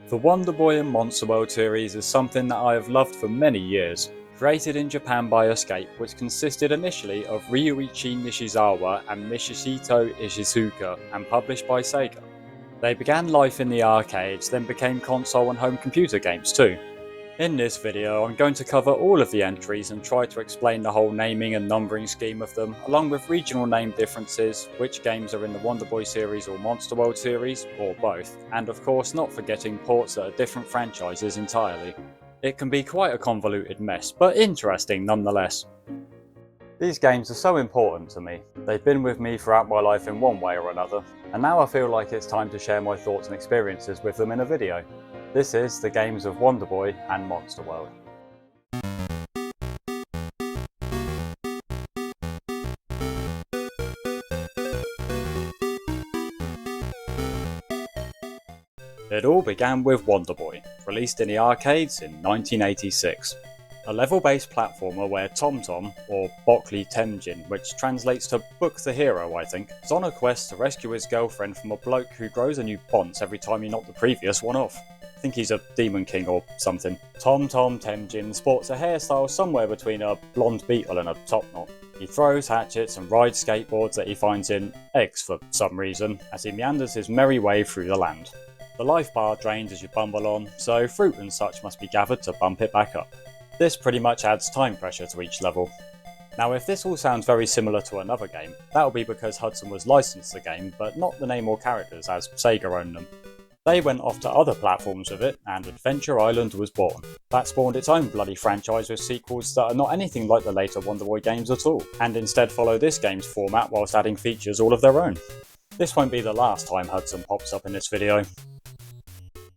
The Wonder Boy and Monster World series is something that I have loved for many years. Created in Japan by Escape, which consisted initially of Ryuichi Nishizawa and Michishito Ishizuka, and published by Sega. They began life in the arcades, then became console and home computer games too. In this video, I'm going to cover all of the entries and try to explain the whole naming and numbering scheme of them, along with regional name differences, which games are in the Wonder Boy series or Monster World series, or both, and of course not forgetting ports that are different franchises entirely. It can be quite a convoluted mess, but interesting nonetheless. These games are so important to me. They've been with me throughout my life in one way or another, and now I feel like it's time to share my thoughts and experiences with them in a video. This is the games of Wonder Boy and Monster World. It all began with Wonder Boy, released in the arcades in 1986. A level-based platformer where Tom, or Bockley Temjin, which translates to Book the Hero I think, is on a quest to rescue his girlfriend from a bloke who grows a new ponce every time you knock the previous one off. I think he's a Demon King or something. Tom Temjin sports a hairstyle somewhere between a blonde beetle and a top knot. He throws hatchets and rides skateboards that he finds in eggs for some reason, as he meanders his merry way through the land. The life bar drains as you bumble on, so fruit and such must be gathered to bump it back up. This pretty much adds time pressure to each level. Now if this all sounds very similar to another game, that'll be because Hudson was licensed the game, but not the name or characters as Sega owned them. They went off to other platforms with it, and Adventure Island was born. That spawned its own bloody franchise with sequels that are not anything like the later Wonder Boy games at all, and instead follow this game's format whilst adding features all of their own. This won't be the last time Hudson pops up in this video.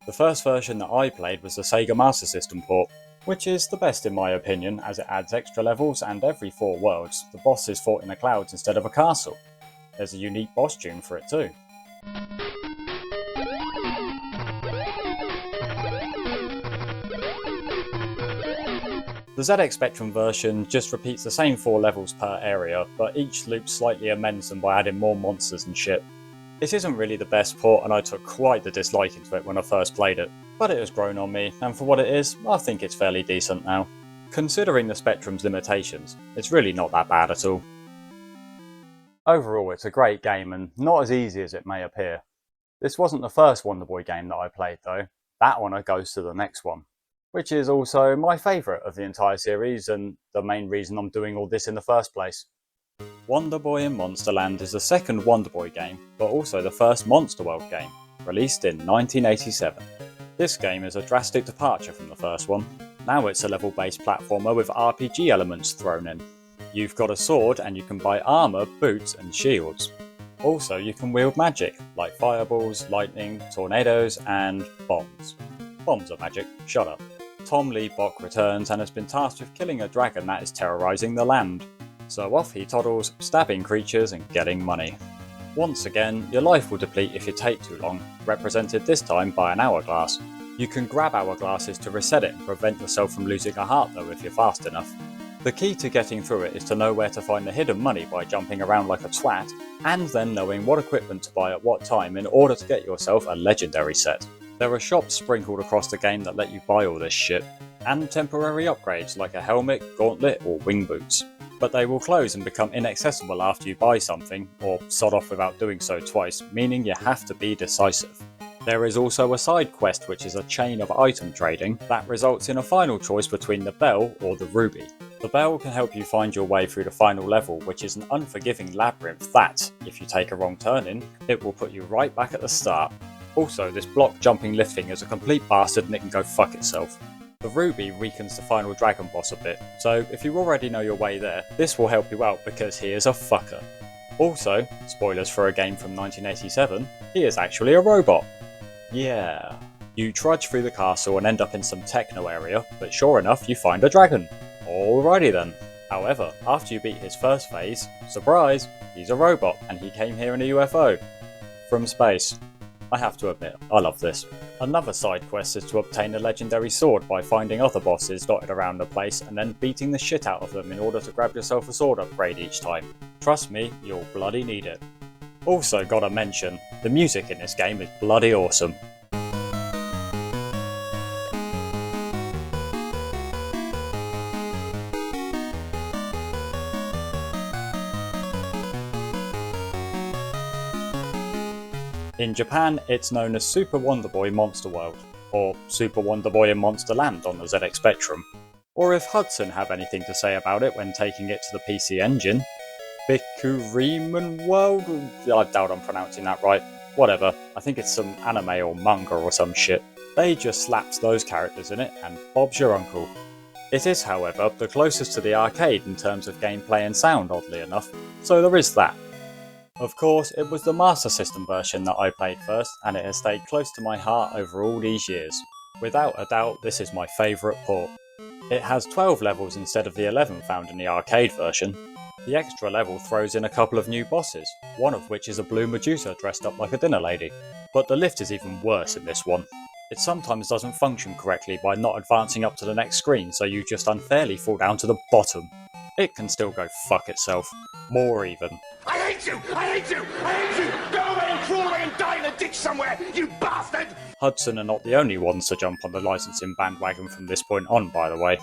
The first version that I played was the Sega Master System port, which is the best in my opinion as it adds extra levels and every 4 worlds, the boss is fought in the clouds instead of a castle. There's a unique boss tune for it too. The ZX Spectrum version just repeats the same 4 levels per area, but each loop slightly amends them by adding more monsters and shit. It isn't really the best port and I took quite the dislike into it when I first played it, but it has grown on me, and for what it is, I think it's fairly decent now. Considering the Spectrum's limitations, it's really not that bad at all. Overall, it's a great game and not as easy as it may appear. This wasn't the first Wonder Boy game that I played though. That honour goes to the next one, which is also my favourite of the entire series and the main reason I'm doing all this in the first place. Wonder Boy in Monsterland is the second Wonder Boy game, but also the first Monster World game, released in 1987. This game is a drastic departure from the first one. Now it's a level-based platformer with RPG elements thrown in. You've got a sword and you can buy armour, boots and shields. Also you can wield magic, like fireballs, lightning, tornadoes and bombs. Bombs are magic, shut up. Tom Lee Bock returns and has been tasked with killing a dragon that is terrorising the land. So off he toddles, stabbing creatures and getting money. Once again, your life will deplete if you take too long, represented this time by an hourglass. You can grab hourglasses to reset it and prevent yourself from losing a heart though if you're fast enough. The key to getting through it is to know where to find the hidden money by jumping around like a twat, and then knowing what equipment to buy at what time in order to get yourself a legendary set. There are shops sprinkled across the game that let you buy all this shit, and temporary upgrades like a helmet, gauntlet or wing boots. But they will close and become inaccessible after you buy something, or sod off without doing so twice, meaning you have to be decisive. There is also a side quest which is a chain of item trading that results in a final choice between the bell or the ruby. The bell can help you find your way through the final level, which is an unforgiving labyrinth that, if you take a wrong turn in, it will put you right back at the start. Also, this block jumping lift thing is a complete bastard and it can go fuck itself. The ruby weakens the final dragon boss a bit, so if you already know your way there, this will help you out because he is a fucker. Also, spoilers for a game from 1987, he is actually a robot. Yeah. You trudge through the castle and end up in some techno area, but sure enough you find a dragon. Alrighty then. However, after you beat his first phase, surprise, he's a robot and he came here in a UFO. From space. I have to admit, I love this. Another side quest is to obtain a legendary sword by finding other bosses dotted around the place and then beating the shit out of them in order to grab yourself a sword upgrade each time. Trust me, you'll bloody need it. Also gotta mention, the music in this game is bloody awesome. In Japan, it's known as Super Wonder Boy Monster World, or Super Wonder Boy in Monster Land on the ZX Spectrum. Or if Hudson have anything to say about it when taking it to the PC Engine, Bikuremen World? I doubt I'm pronouncing that right. Whatever, I think it's some anime or manga or some shit. They just slapped those characters in it, and Bob's your uncle. It is, however, the closest to the arcade in terms of gameplay and sound, oddly enough, so there is that. Of course, it was the Master System version that I played first, and it has stayed close to my heart over all these years. Without a doubt, this is my favourite port. It has 12 levels instead of the 11 found in the arcade version. The extra level throws in a couple of new bosses, one of which is a blue Medusa dressed up like a dinner lady. But the lift is even worse in this one. It sometimes doesn't function correctly by not advancing up to the next screen, so you just unfairly fall down to the bottom. It can still go fuck itself. More even. I hate you! I hate you! I hate you! Go away and crawl away and die in a ditch somewhere, you bastard! Hudson are not the only ones to jump on the licensing bandwagon from this point on, by the way.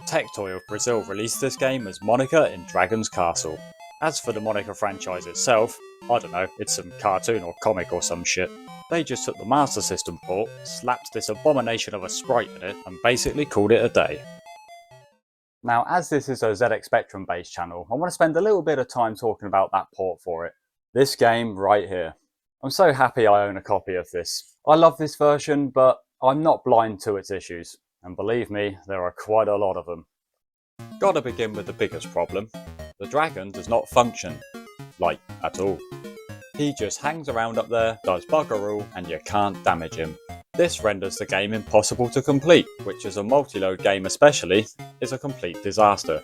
Tectoy of Brazil released this game as Monica in Dragon's Castle. As for the Monica franchise itself, I don't know, it's some cartoon or comic or some shit. They just took the Master System port, slapped this abomination of a sprite in it, and basically called it a day. Now, as this is a ZX Spectrum based channel, I want to spend a little bit of time talking about that port for it. This game right here. I'm so happy I own a copy of this. I love this version, but I'm not blind to its issues. And believe me, there are quite a lot of them. Gotta begin with the biggest problem. The dragon does not function. Like, at all. He just hangs around up there, does bugger all, and you can't damage him. This renders the game impossible to complete, which as a multi-load game especially, is a complete disaster.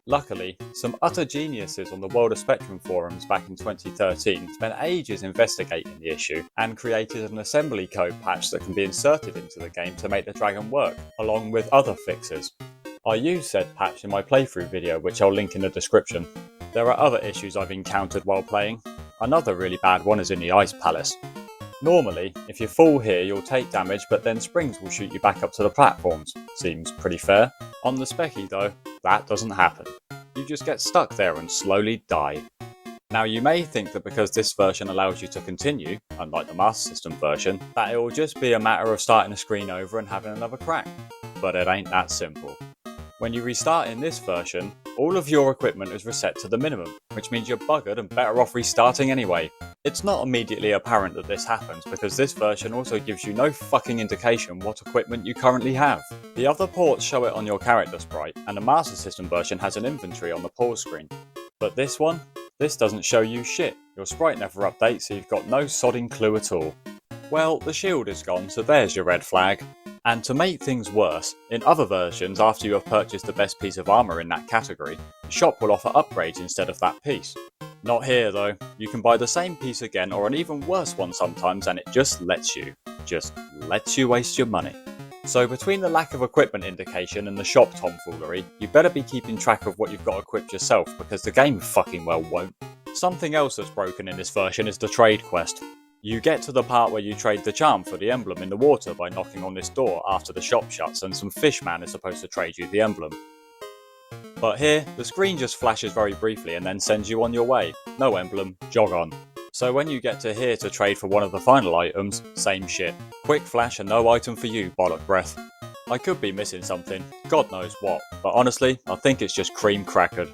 Luckily, some utter geniuses on the World of Spectrum forums back in 2013 spent ages investigating the issue and created an assembly code patch that can be inserted into the game to make the dragon work, along with other fixes. I used said patch in my playthrough video, which I'll link in the description. There are other issues I've encountered while playing. Another really bad one is in the Ice Palace. Normally, if you fall here you'll take damage, but then springs will shoot you back up to the platforms. Seems pretty fair. On the Specky though, that doesn't happen. You just get stuck there and slowly die. Now you may think that because this version allows you to continue, unlike the Master System version, that it will just be a matter of starting a screen over and having another crack. But it ain't that simple. When you restart in this version, all of your equipment is reset to the minimum, which means you're buggered and better off restarting anyway. It's not immediately apparent that this happens because this version also gives you no fucking indication what equipment you currently have. The other ports show it on your character sprite, and the Master System version has an inventory on the pause screen. But this one? This doesn't show you shit. Your sprite never updates, so you've got no sodding clue at all. Well, the shield is gone, so there's your red flag. And to make things worse, in other versions after you have purchased the best piece of armour in that category, the shop will offer upgrades instead of that piece. Not here though, you can buy the same piece again or an even worse one sometimes and it just lets you waste your money. So between the lack of equipment indication and the shop tomfoolery, you better be keeping track of what you've got equipped yourself because the game fucking well won't. Something else that's broken in this version is the trade quest. You get to the part where you trade the charm for the emblem in the water by knocking on this door after the shop shuts and some fishman is supposed to trade you the emblem. But here, the screen just flashes very briefly and then sends you on your way. No emblem, jog on. So when you get to here to trade for one of the final items, same shit. Quick flash and no item for you, bollock breath. I could be missing something, God knows what, but honestly, I think it's just cream crackered.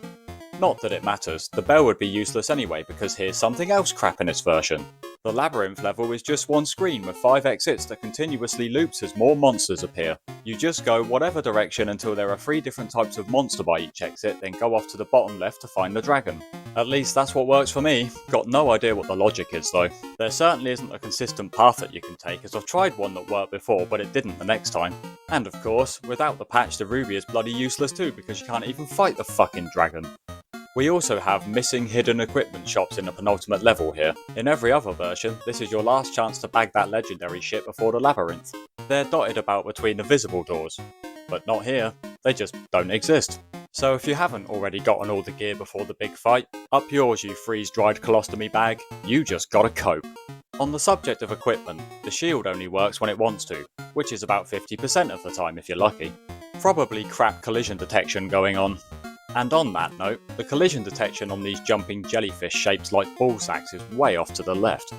Not that it matters, the bell would be useless anyway because here's something else crap in this version. The labyrinth level is just one screen with 5 exits that continuously loops as more monsters appear. You just go whatever direction until there are 3 different types of monster by each exit, then go off to the bottom left to find the dragon. At least that's what works for me. Got no idea what the logic is though. There certainly isn't a consistent path that you can take, as I've tried one that worked before but it didn't the next time. And of course, without the patch the ruby is bloody useless too because you can't even fight the fucking dragon. We also have missing hidden equipment shops in the penultimate level here. In every other version, this is your last chance to bag that legendary shit before the labyrinth. They're dotted about between the visible doors. But not here, they just don't exist. So if you haven't already gotten all the gear before the big fight, up yours you freeze-dried colostomy bag, you just gotta cope. On the subject of equipment, the shield only works when it wants to, which is about 50% of the time if you're lucky. Probably crap collision detection going on. And on that note, the collision detection on these jumping jellyfish shaped like ball sacks is way off to the left.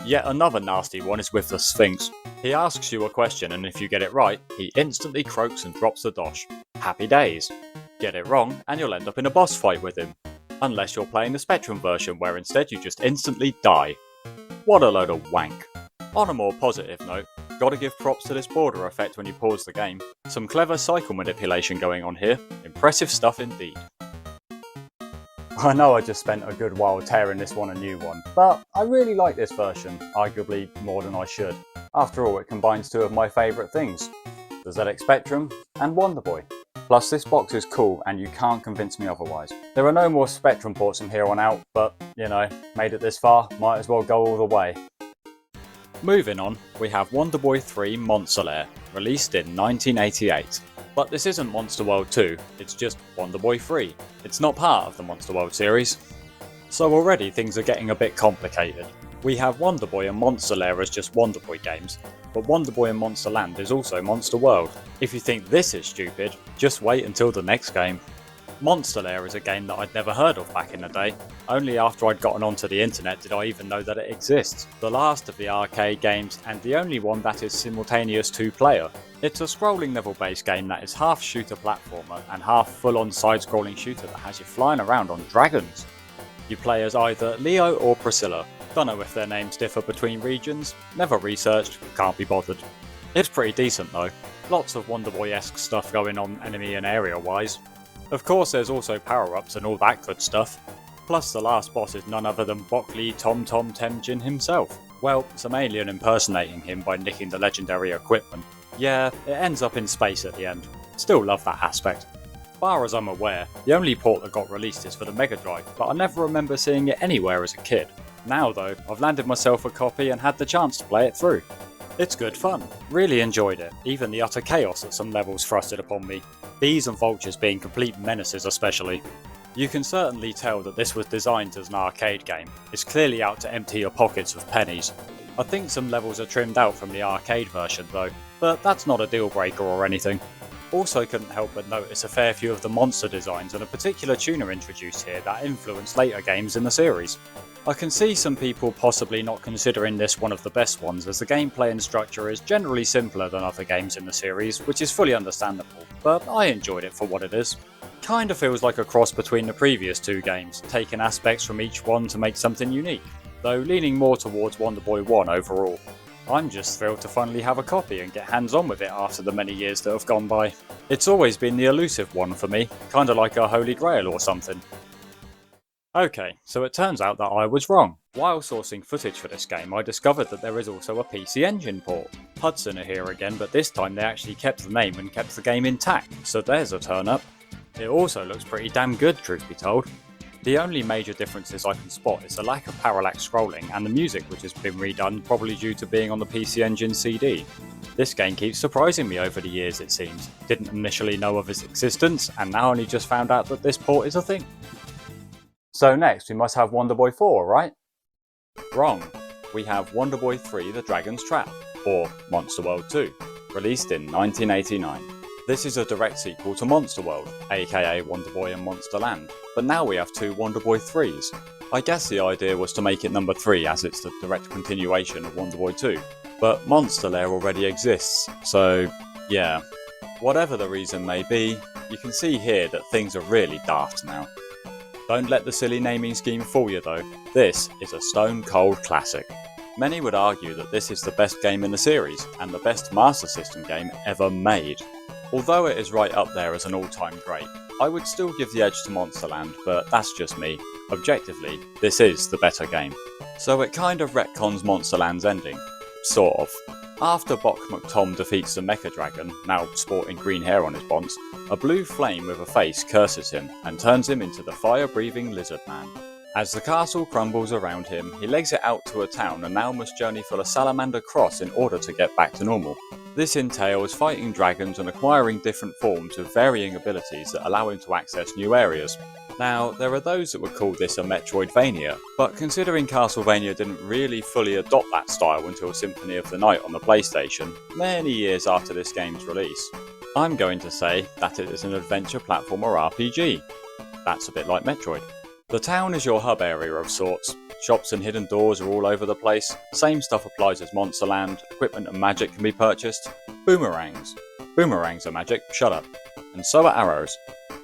Yet another nasty one is with the Sphinx. He asks you a question and if you get it right, he instantly croaks and drops the dosh. Happy days. Get it wrong and you'll end up in a boss fight with him. Unless you're playing the Spectrum version where instead you just instantly die. What a load of wank. On a more positive note, gotta give props to this border effect when you pause the game. Some clever cycle manipulation going on here. Impressive stuff indeed. I know I just spent a good while tearing this one a new one, but I really like this version, arguably more than I should. After all, it combines two of my favourite things, the ZX Spectrum and Wonder Boy. Plus this box is cool and you can't convince me otherwise. There are no more Spectrum ports from here on out, but you know, made it this far, might as well go all the way. Moving on, we have Wonder Boy 3 Monster Lair, released in 1988. But this isn't Monster World 2, it's just Wonder Boy 3. It's not part of the Monster World series. So already things are getting a bit complicated. We have Wonder Boy and Monster Lair as just Wonder Boy games, but Wonder Boy and Monster Land is also Monster World. If you think this is stupid, just wait until the next game. Monster Lair is a game that I'd never heard of back in the day. Only after I'd gotten onto the internet did I even know that it exists. The last of the arcade games, and the only one that is simultaneous 2-player. It's a scrolling level based game that is half shooter platformer and half full on side scrolling shooter that has you flying around on dragons. You play as either Leo or Priscilla. Don't know if their names differ between regions, never researched, can't be bothered. It's pretty decent though, lots of Wonder Boy-esque stuff going on enemy and area wise. Of course there's also power-ups and all that good stuff. Plus the last boss is none other than Bockley Tom Tom Temjin himself. Well, some alien impersonating him by nicking the legendary equipment. Yeah, it ends up in space at the end. Still love that aspect. Far as I'm aware, the only port that got released is for the Mega Drive, but I never remember seeing it anywhere as a kid. Now though, I've landed myself a copy and had the chance to play it through. It's good fun. Really enjoyed it, even the utter chaos at some levels thrusted upon me. Bees and vultures being complete menaces especially. You can certainly tell that this was designed as an arcade game. It's clearly out to empty your pockets with pennies. I think some levels are trimmed out from the arcade version though, but that's not a deal breaker or anything. Also couldn't help but notice a fair few of the monster designs and a particular tuner introduced here that influenced later games in the series. I can see some people possibly not considering this one of the best ones as the gameplay and structure is generally simpler than other games in the series, which is fully understandable, but I enjoyed it for what it is. Kinda feels like a cross between the previous two games, taking aspects from each one to make something unique, though leaning more towards Wonder Boy 1 overall. I'm just thrilled to finally have a copy and get hands on with it after the many years that have gone by. It's always been the elusive one for me, kinda like a holy grail or something. Okay, so it turns out that I was wrong. While sourcing footage for this game, I discovered that there is also a PC Engine port. Hudson are here again, but this time they actually kept the name and kept the game intact, so there's a turn up. It also looks pretty damn good, truth be told. The only major differences I can spot is the lack of parallax scrolling and the music, which has been redone, probably due to being on the PC Engine CD. This game keeps surprising me over the years, it seems. Didn't initially know of its existence, and now only just found out that this port is a thing. So next we must have Wonder Boy 4, right? Wrong. We have Wonder Boy 3 The Dragon's Trap, or Monster World 2, released in 1989. This is a direct sequel to Monster World, aka Wonder Boy and Monster Land, but now we have two Wonder Boy 3s. I guess the idea was to make it number 3 as it's the direct continuation of Wonder Boy 2, but Monster Lair already exists, so yeah. Whatever the reason may be, you can see here that things are really daft now. Don't let the silly naming scheme fool you though, this is a stone cold classic. Many would argue that this is the best game in the series, and the best Master System game ever made. Although it is right up there as an all-time great, I would still give the edge to Monsterland, but that's just me. Objectively, this is the better game. So it kind of retcons Monsterland's ending. Sort of. After Bok McTom defeats the Mecha Dragon, now sporting green hair on his bonds, a blue flame with a face curses him and turns him into the fire-breathing Lizard Man. As the castle crumbles around him, he legs it out to a town and now must journey for the Salamander Cross in order to get back to normal. This entails fighting dragons and acquiring different forms with varying abilities that allow him to access new areas. Now, there are those that would call this a Metroidvania, but considering Castlevania didn't really fully adopt that style until Symphony of the Night on the PlayStation, many years after this game's release, I'm going to say that it is an adventure platformer RPG. That's a bit like Metroid. The town is your hub area of sorts. shops and hidden doors are all over the place. Same stuff applies as Monsterland, equipment and magic can be purchased. Boomerangs. Boomerangs are magic, shut up. And so are arrows.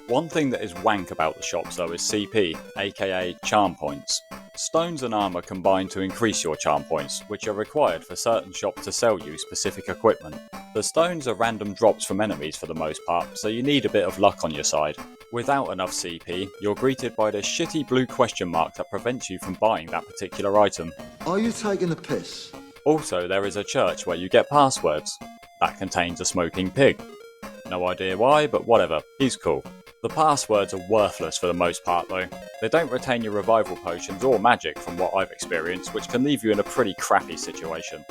One thing that is wank about the shops though is CP, aka charm points. Stones and armour combine to increase your charm points, which are required for certain shops to sell you specific equipment. The stones are random drops from enemies for the most part, so you need a bit of luck on your side. Without enough CP, you're greeted by this shitty blue question mark that prevents you from buying that particular item. Are you taking a piss? Also, there is a church where you get passwords. That contains a smoking pig. No idea why, but whatever, he's cool. The passwords are worthless for the most part though. They don't retain your revival potions or magic from what I've experienced, which can leave you in a pretty crappy situation.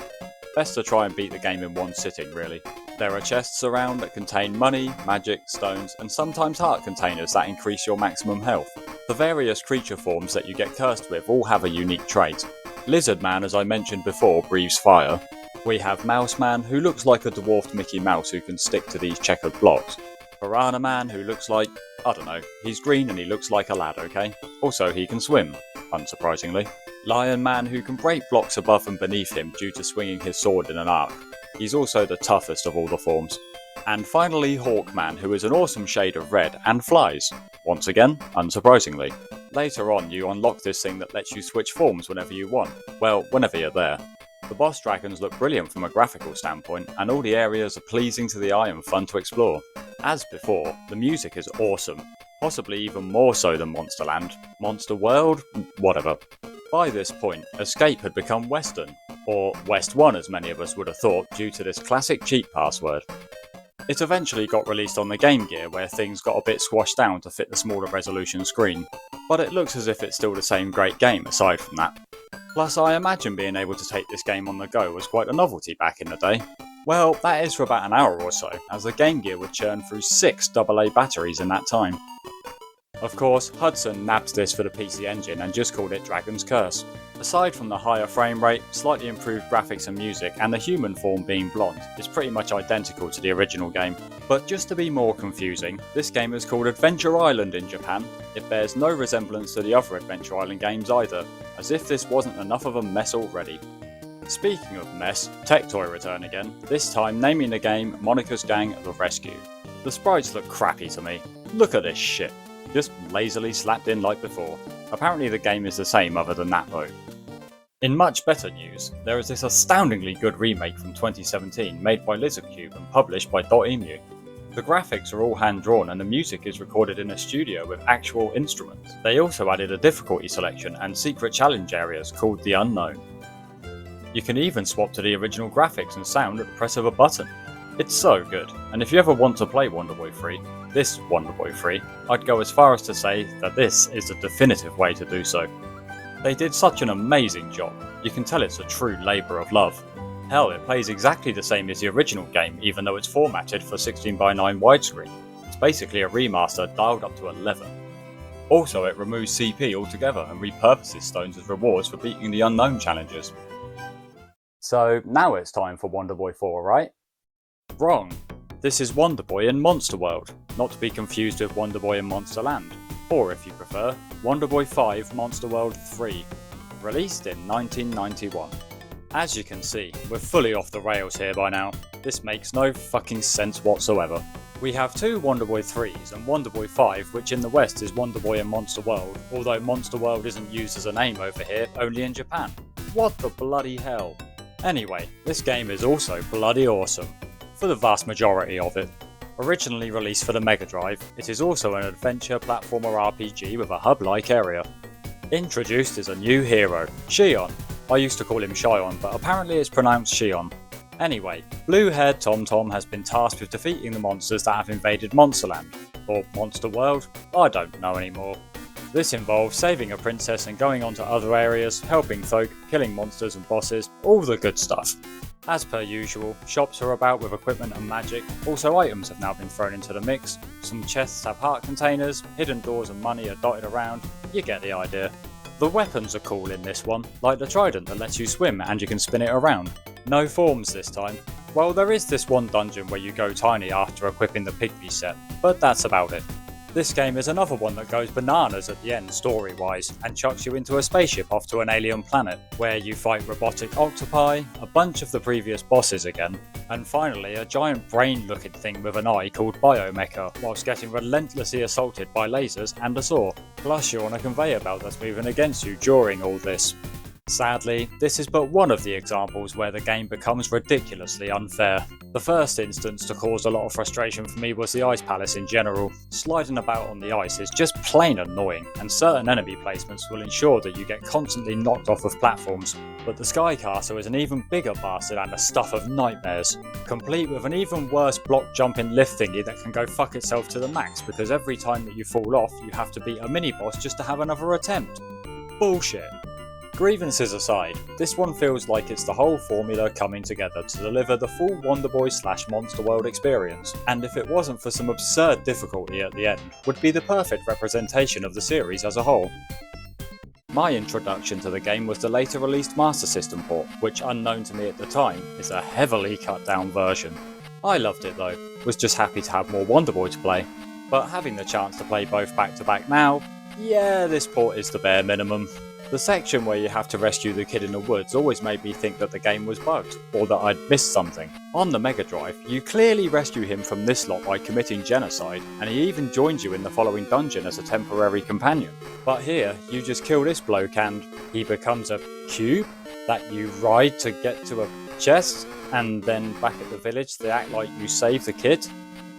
Best to try and beat the game in one sitting really. There are chests around that contain money, magic, stones, and sometimes heart containers that increase your maximum health. The various creature forms that you get cursed with all have a unique trait. Lizard Man, as I mentioned before, breathes fire. We have Mouse Man, who looks like a dwarfed Mickey Mouse who can stick to these checkered blocks. Piranha Man, who looks like, I don't know, he's green and he looks like a lad, okay? Also, he can swim, unsurprisingly. Lion Man, who can break blocks above and beneath him due to swinging his sword in an arc. He's also the toughest of all the forms. And finally, Hawk Man, who is an awesome shade of red and flies. Once again, unsurprisingly. Later on, you unlock this thing that lets you switch forms whenever you want. Well, whenever you're there. The boss dragons look brilliant from a graphical standpoint, and all the areas are pleasing to the eye and fun to explore. As before, the music is awesome, possibly even more so than Monsterland, Monster World, whatever. By this point, Escape had become Western, or West 1 as many of us would have thought due to this classic cheat password. It eventually got released on the Game Gear where things got a bit squashed down to fit the smaller resolution screen, but it looks as if it's still the same great game aside from that. Plus, I imagine being able to take this game on the go was quite a novelty back in the day. Well, that is for about an hour or so, as the Game Gear would churn through 6 AA batteries in that time. Of course, Hudson nabbed this for the PC Engine and just called it Dragon's Curse. Aside from the higher frame rate, slightly improved graphics and music, and the human form being blonde, it's pretty much identical to the original game. But just to be more confusing, this game is called Adventure Island in Japan. It bears no resemblance to the other Adventure Island games either, as if this wasn't enough of a mess already. Speaking of mess, Tectoy return again, this time naming the game Monica's Gang The Rescue. The sprites look crappy to me. Look at this shit. Just lazily slapped in like before. Apparently the game is the same other than that though. In much better news, there is this astoundingly good remake from 2017 made by Lizardcube and published by Dotemu. The graphics are all hand-drawn and the music is recorded in a studio with actual instruments. They also added a difficulty selection and secret challenge areas called The Unknown. You can even swap to the original graphics and sound at the press of a button. It's so good, and if you ever want to play Wonder Boy 3, this Wonder Boy 3, I'd go as far as to say that this is the definitive way to do so. They did such an amazing job, you can tell it's a true labour of love. Hell, it plays exactly the same as the original game even though it's formatted for 16:9 widescreen. It's basically a remaster dialed up to 11. Also, it removes CP altogether and repurposes stones as rewards for beating the unknown challenges. So now it's time for Wonder Boy 4, right? Wrong. This is Wonder Boy in Monster World, not to be confused with Wonder Boy in Monsterland, or if you prefer, Wonder Boy 5 Monster World 3, released in 1991. As you can see, we're fully off the rails here by now. This makes no fucking sense whatsoever. We have two Wonder Boy 3s and Wonder Boy 5, which in the West is Wonder Boy in Monster World, although Monster World isn't used as a name over here, only in Japan. What the bloody hell? Anyway, this game is also bloody awesome. For the vast majority of it. Originally released for the Mega Drive, it is also an adventure platformer RPG with a hub-like area. Introduced is a new hero, Shion. I used to call him Shion, but apparently it's pronounced Shion. Anyway, blue-haired Tom has been tasked with defeating the monsters that have invaded Monsterland, or Monster World, I don't know anymore. This involves saving a princess and going on to other areas, helping folk, killing monsters and bosses, all the good stuff. As per usual, shops are about with equipment and magic, also items have now been thrown into the mix, some chests have heart containers, hidden doors and money are dotted around, you get the idea. The weapons are cool in this one, like the trident that lets you swim and you can spin it around. No forms this time. Well, there is this one dungeon where you go tiny after equipping the Pigby set, but that's about it. This game is another one that goes bananas at the end story-wise, and chucks you into a spaceship off to an alien planet, where you fight robotic octopi, a bunch of the previous bosses again, and finally a giant brain-looking thing with an eye called Biomecha, whilst getting relentlessly assaulted by lasers and a saw. Plus you're on a conveyor belt that's moving against you during all this. Sadly, this is but one of the examples where the game becomes ridiculously unfair. The first instance to cause a lot of frustration for me was the Ice Palace in general. Sliding about on the ice is just plain annoying, and certain enemy placements will ensure that you get constantly knocked off of platforms. But the Sky Castle is an even bigger bastard and the stuff of nightmares, complete with an even worse block jumping lift thingy that can go fuck itself to the max because every time that you fall off you have to beat a mini-boss just to have another attempt. Bullshit. Grievances aside, this one feels like it's the whole formula coming together to deliver the full Wonder Boy / Monster World experience, and if it wasn't for some absurd difficulty at the end, would be the perfect representation of the series as a whole. My introduction to the game was the later released Master System port, which unknown to me at the time is a heavily cut down version. I loved it though, was just happy to have more Wonder Boy to play, but having the chance to play both back to back now, yeah, this port is the bare minimum. The section where you have to rescue the kid in the woods always made me think that the game was bugged, or that I'd missed something. On the Mega Drive, you clearly rescue him from this lot by committing genocide, and he even joins you in the following dungeon as a temporary companion. But here, you just kill this bloke and he becomes a cube that you ride to get to a chest, and then back at the village they act like you saved the kid?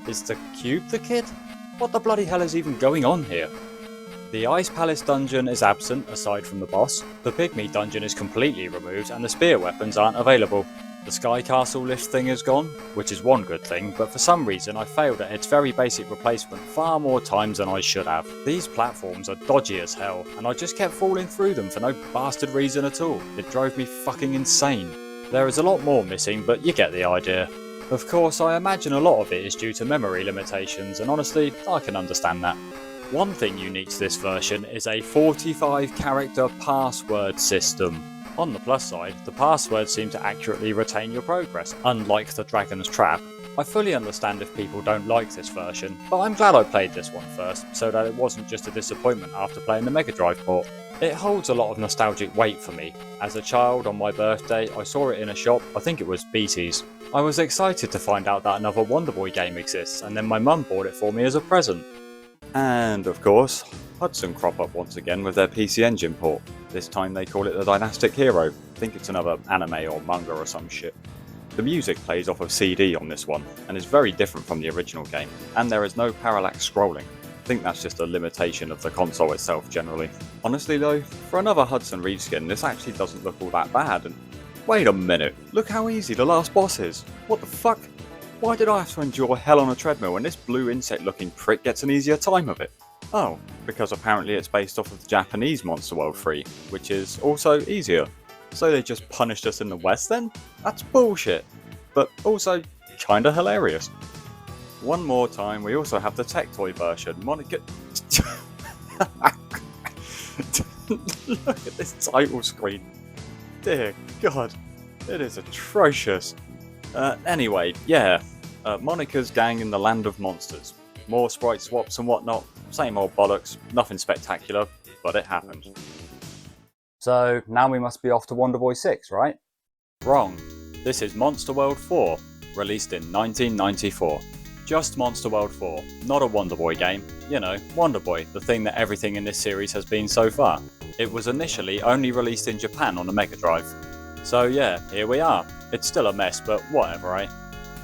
Is the cube the kid? What the bloody hell is even going on here? The Ice Palace dungeon is absent aside from the boss, the Pygmy dungeon is completely removed and the spear weapons aren't available. The Sky Castle lift thing is gone, which is one good thing, but for some reason I failed at its very basic replacement far more times than I should have. These platforms are dodgy as hell, and I just kept falling through them for no bastard reason at all. It drove me fucking insane. There is a lot more missing, but you get the idea. Of course, I imagine a lot of it is due to memory limitations, and honestly, I can understand that. One thing unique to this version is a 45 character password system. On the plus side, the passwords seem to accurately retain your progress, unlike the Dragon's Trap. I fully understand if people don't like this version, but I'm glad I played this one first, so that it wasn't just a disappointment after playing the Mega Drive port. It holds a lot of nostalgic weight for me. As a child, on my birthday, I saw it in a shop, I think it was BT's. I was excited to find out that another Wonder Boy game exists, and then my mum bought it for me as a present. And of course, Hudson crop up once again with their PC Engine port. This time they call it the Dynastic Hero. I think it's another anime or manga or some shit. The music plays off of CD on this one, and is very different from the original game, and there is no parallax scrolling. I think that's just a limitation of the console itself generally. Honestly though, for another Hudson reskin, this actually doesn't look all that bad, and wait a minute, look how easy the last boss is. What the fuck? Why did I have to endure hell on a treadmill when this blue insect looking prick gets an easier time of it? Oh, because apparently it's based off of the Japanese Monster World 3, which is also easier. So they just punished us in the West then? That's bullshit. But also kinda hilarious. One more time, we also have the Tech Toy version. Monica... Look at this title screen. Dear God, it is atrocious. Anyway, yeah. Monica's gang in the land of monsters. More sprite swaps and whatnot. Same old bollocks. Nothing spectacular, but it happened. So, now we must be off to Wonder Boy 6, right? Wrong. This is Monster World 4, released in 1994. Just Monster World 4, not a Wonder Boy game. You know, Wonder Boy, the thing that everything in this series has been so far. It was initially only released in Japan on the Mega Drive. So yeah, here we are. It's still a mess, but whatever, eh?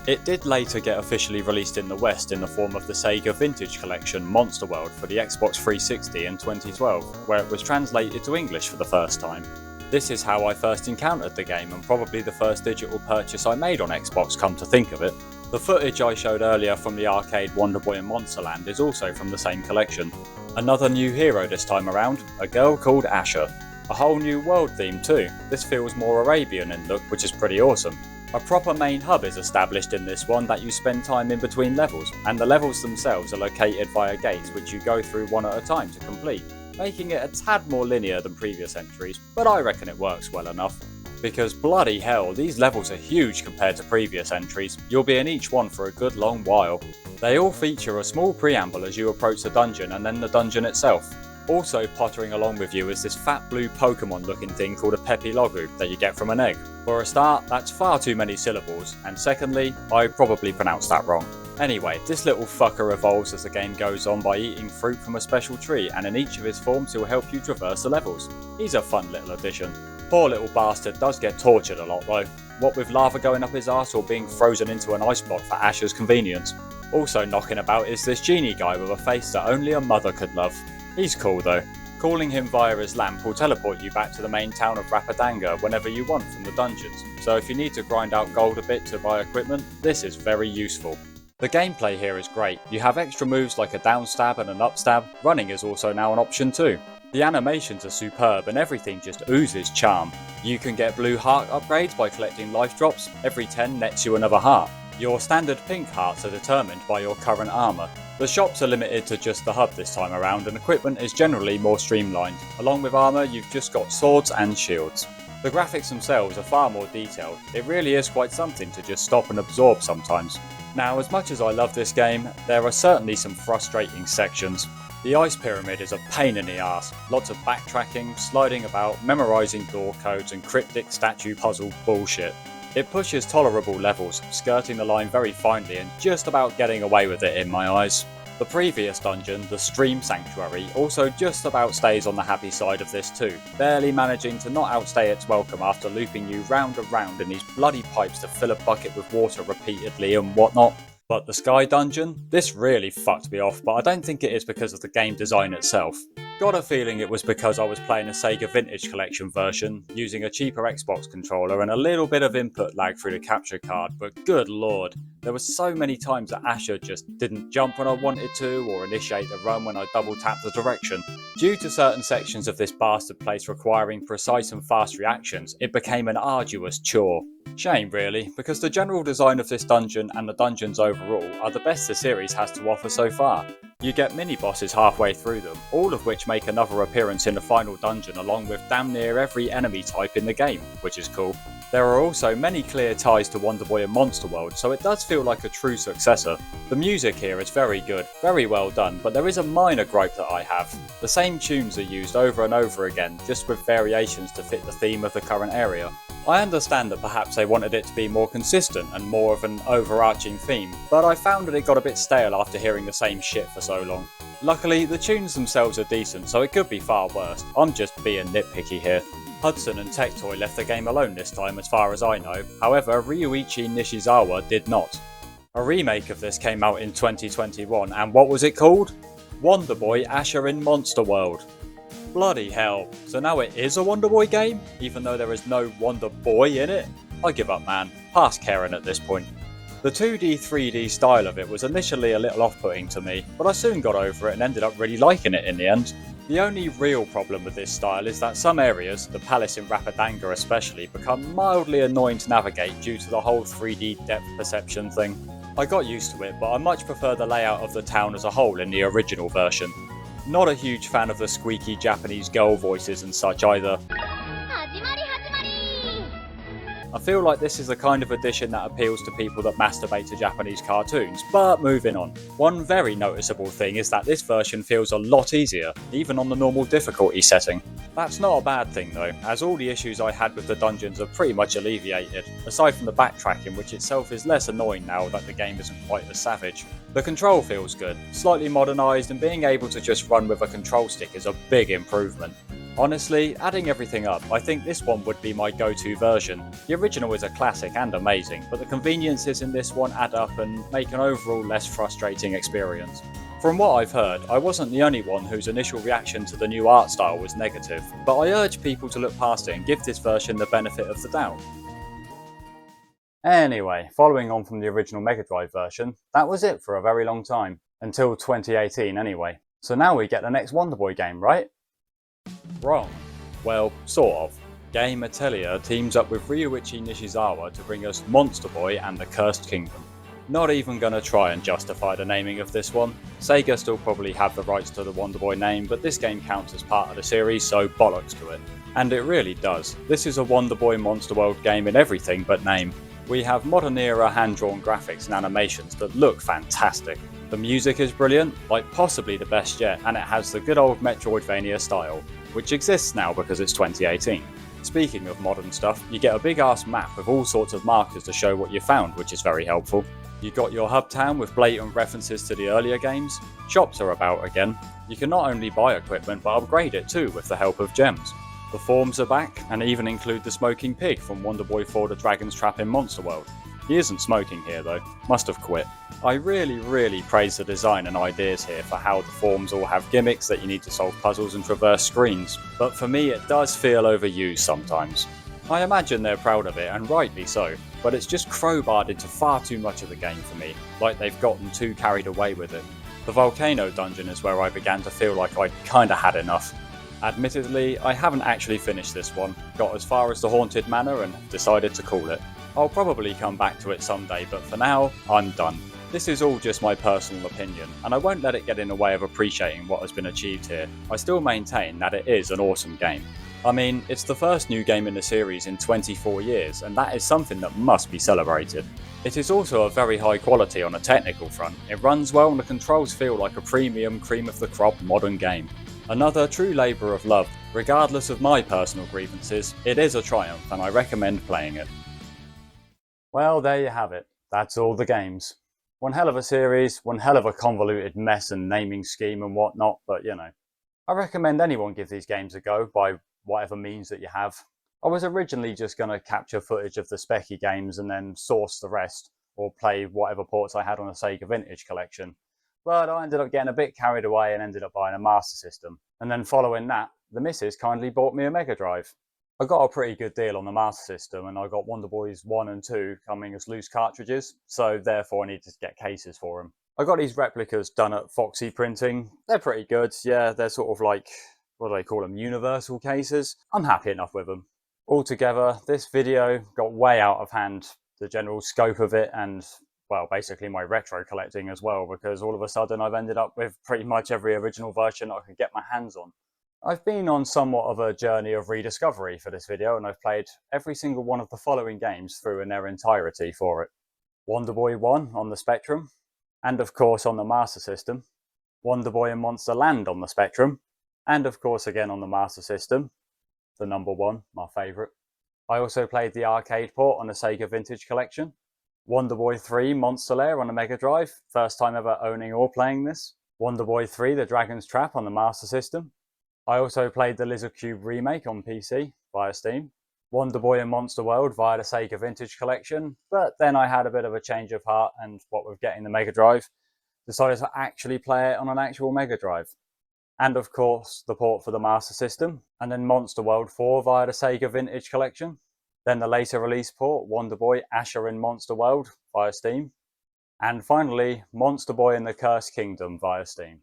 It did later get officially released in the West in the form of the Sega Vintage Collection Monster World for the Xbox 360 in 2012, where it was translated to English for the first time. This is how I first encountered the game, and probably the first digital purchase I made on Xbox, come to think of it. The footage I showed earlier from the arcade Wonder Boy and Monsterland is also from the same collection. Another new hero this time around, a girl called Asher. A whole new world theme too. This feels more Arabian in look, which is pretty awesome. A proper main hub is established in this one that you spend time in between levels, and the levels themselves are located via gates which you go through one at a time to complete, making it a tad more linear than previous entries, but I reckon it works well enough. because bloody hell, these levels are huge compared to previous entries. You'll be in each one for a good long while. They all feature a small preamble as you approach the dungeon and then the dungeon itself. Also pottering along with you is this fat blue Pokemon looking thing called a Pepilogu that you get from an egg. For a start, that's far too many syllables, and secondly, I probably pronounced that wrong. Anyway, this little fucker evolves as the game goes on by eating fruit from a special tree, and in each of his forms he'll help you traverse the levels. He's a fun little addition. Poor little bastard does get tortured a lot though, what with lava going up his arse or being frozen into an ice block for Asher's convenience. Also knocking about is this genie guy with a face that only a mother could love. He's cool though. Calling him via his lamp will teleport you back to the main town of Rapadanga whenever you want from the dungeons, so if you need to grind out gold a bit to buy equipment, this is very useful. The gameplay here is great. You have extra moves like a down stab and an up stab. Running is also now an option too. The animations are superb and everything just oozes charm. You can get blue heart upgrades by collecting life drops. Every 10 nets you another heart. Your standard pink hearts are determined by your current armour. The shops are limited to just the hub this time around, and equipment is generally more streamlined. Along with armour, you've just got swords and shields. The graphics themselves are far more detailed. It really is quite something to just stop and absorb sometimes. Now, as much as I love this game, there are certainly some frustrating sections. The ice pyramid is a pain in the arse. Lots of backtracking, sliding about, memorising door codes and cryptic statue puzzle bullshit. It pushes tolerable levels, skirting the line very finely and just about getting away with it in my eyes. The previous dungeon, the Stream Sanctuary, also just about stays on the happy side of this too, barely managing to not outstay its welcome after looping you round and round in these bloody pipes to fill a bucket with water repeatedly and whatnot. But the Sky Dungeon? This really fucked me off, but I don't think it is because of the game design itself. Got a feeling it was because I was playing a Sega Vintage Collection version, using a cheaper Xbox controller and a little bit of input lag through the capture card, but good lord, there were so many times that Asher just didn't jump when I wanted to, or initiate the run when I double tapped the direction. Due to certain sections of this bastard place requiring precise and fast reactions, it became an arduous chore. Shame really, because the general design of this dungeon and the dungeons overall are the best the series has to offer so far. You get mini-bosses halfway through them, all of which make another appearance in the final dungeon along with damn near every enemy type in the game, which is cool. There are also many clear ties to Wonder Boy and Monster World, so it does feel like a true successor. The music here is very good, very well done, but there is a minor gripe that I have. The same tunes are used over and over again, just with variations to fit the theme of the current area. I understand that perhaps they wanted it to be more consistent and more of an overarching theme, but I found that it got a bit stale after hearing the same shit for so long. Luckily, the tunes themselves are decent, so it could be far worse. I'm just being nitpicky here. Hudson and Tectoy left the game alone this time as far as I know, however Ryuichi Nishizawa did not. A remake of this came out in 2021 and what was it called? Wonder Boy Asher in Monster World. Bloody hell, so now it is a Wonder Boy game, even though there is no Wonder Boy in it? I give up man, past caring at this point. The 2D 3D style of it was initially a little off-putting to me, but I soon got over it and ended up really liking it in the end. The only real problem with this style is that some areas, the palace in Rapadanga especially, become mildly annoying to navigate due to the whole 3D depth perception thing. I got used to it, but I much prefer the layout of the town as a whole in the original version. Not a huge fan of the squeaky Japanese girl voices and such either. I feel like this is the kind of addition that appeals to people that masturbate to Japanese cartoons, but moving on. One very noticeable thing is that this version feels a lot easier, even on the normal difficulty setting. That's not a bad thing though, as all the issues I had with the dungeons are pretty much alleviated, aside from the backtracking, which itself is less annoying now that the game isn't quite as savage. The control feels good, slightly modernised, and being able to just run with a control stick is a big improvement. Honestly, adding everything up, I think this one would be my go-to version. The original is a classic and amazing, but the conveniences in this one add up and make an overall less frustrating experience. From what I've heard, I wasn't the only one whose initial reaction to the new art style was negative, but I urge people to look past it and give this version the benefit of the doubt. Anyway, following on from the original Mega Drive version, that was it for a very long time. Until 2018 anyway. So now we get the next Wonder Boy game, right? Wrong. Well, sort of. Game Atelier teams up with Ryuichi Nishizawa to bring us Monster Boy and the Cursed Kingdom. Not even gonna try and justify the naming of this one. Sega still probably have the rights to the Wonder Boy name, but this game counts as part of the series, so bollocks to it. And it really does. This is a Wonder Boy Monster World game in everything but name. We have modern era hand-drawn graphics and animations that look fantastic. The music is brilliant, like possibly the best yet, and it has the good old Metroidvania style, which exists now because it's 2018. Speaking of modern stuff, you get a big ass map with all sorts of markers to show what you found, which is very helpful. You got your hub town with blatant references to the earlier games. Shops are about again. You can not only buy equipment but upgrade it too with the help of gems. The forms are back and even include the smoking pig from Wonder Boy 4 The Dragon's Trap in Monster World. He isn't smoking here though, must have quit. I really praise the design and ideas here for how the forms all have gimmicks that you need to solve puzzles and traverse screens, but for me it does feel overused sometimes. I imagine they're proud of it, and rightly so, but it's just crowbarred into far too much of the game for me, like they've gotten too carried away with it. The volcano dungeon is where I began to feel like I'd kinda had enough. Admittedly, I haven't actually finished this one, got as far as the Haunted Manor and decided to call it. I'll probably come back to it someday, but for now, I'm done. This is all just my personal opinion, and I won't let it get in the way of appreciating what has been achieved here. I still maintain that it is an awesome game. I mean, it's the first new game in the series in 24 years, and that is something that must be celebrated. It is also a very high quality on a technical front. It runs well and the controls feel like a premium, cream of the crop modern game. Another true labour of love. Regardless of my personal grievances, it is a triumph and I recommend playing it. Well, there you have it. That's all the games. One hell of a series, one hell of a convoluted mess and naming scheme and whatnot, but you know. I recommend anyone give these games a go by whatever means that you have. I was originally just going to capture footage of the Specky games and then source the rest, or play whatever ports I had on a Sega Vintage collection. But I ended up getting a bit carried away and ended up buying a Master System. And then following that, the missus kindly bought me a Mega Drive. I got a pretty good deal on the Master System and I got Wonder Boys 1 and 2 coming as loose cartridges, so therefore I needed to get cases for them. I got these replicas done at Foxy Printing. They're pretty good, yeah, they're sort of like, what do they call them, universal cases. I'm happy enough with them. Altogether, this video got way out of hand, the general scope of it, and well, basically my retro collecting as well, because all of a sudden I've ended up with pretty much every original version I could get my hands on. I've been on somewhat of a journey of rediscovery for this video, and I've played every single one of the following games through in their entirety for it. Wonder Boy 1 on the Spectrum, and of course on the Master System. Wonder Boy and Monster Land on the Spectrum, and of course again on the Master System. The number one, my favourite. I also played the arcade port on the Sega Vintage Collection. Wonder Boy 3 Monster Lair on the Mega Drive, first time ever owning or playing this. Wonder Boy 3 The Dragon's Trap on the Master System. I also played the Lizard Cube remake on PC via Steam. Wonder Boy and Monster World via the Sega Vintage Collection, but then I had a bit of a change of heart and what with getting the Mega Drive, decided to actually play it on an actual Mega Drive. And of course, the port for the Master System, and then Monster World 4 via the Sega Vintage Collection. Then the later release port, Wonder Boy Asher in Monster World via Steam. And finally, Monster Boy in the Cursed Kingdom via Steam.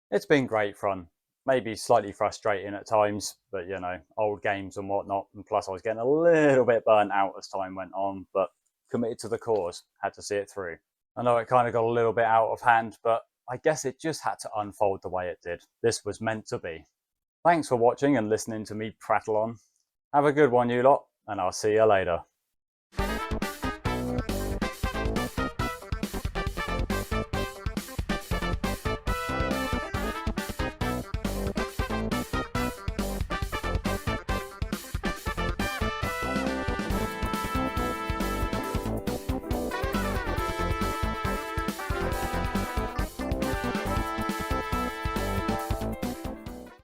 It's been great fun. Maybe slightly frustrating at times, but you know, old games and whatnot, and plus I was getting a little bit burnt out as time went on, but committed to the cause, had to see it through. I know it kind of got a little bit out of hand, but I guess it just had to unfold the way it did. This was meant to be. Thanks for watching and listening to me prattle on. Have a good one, you lot, and I'll see you later.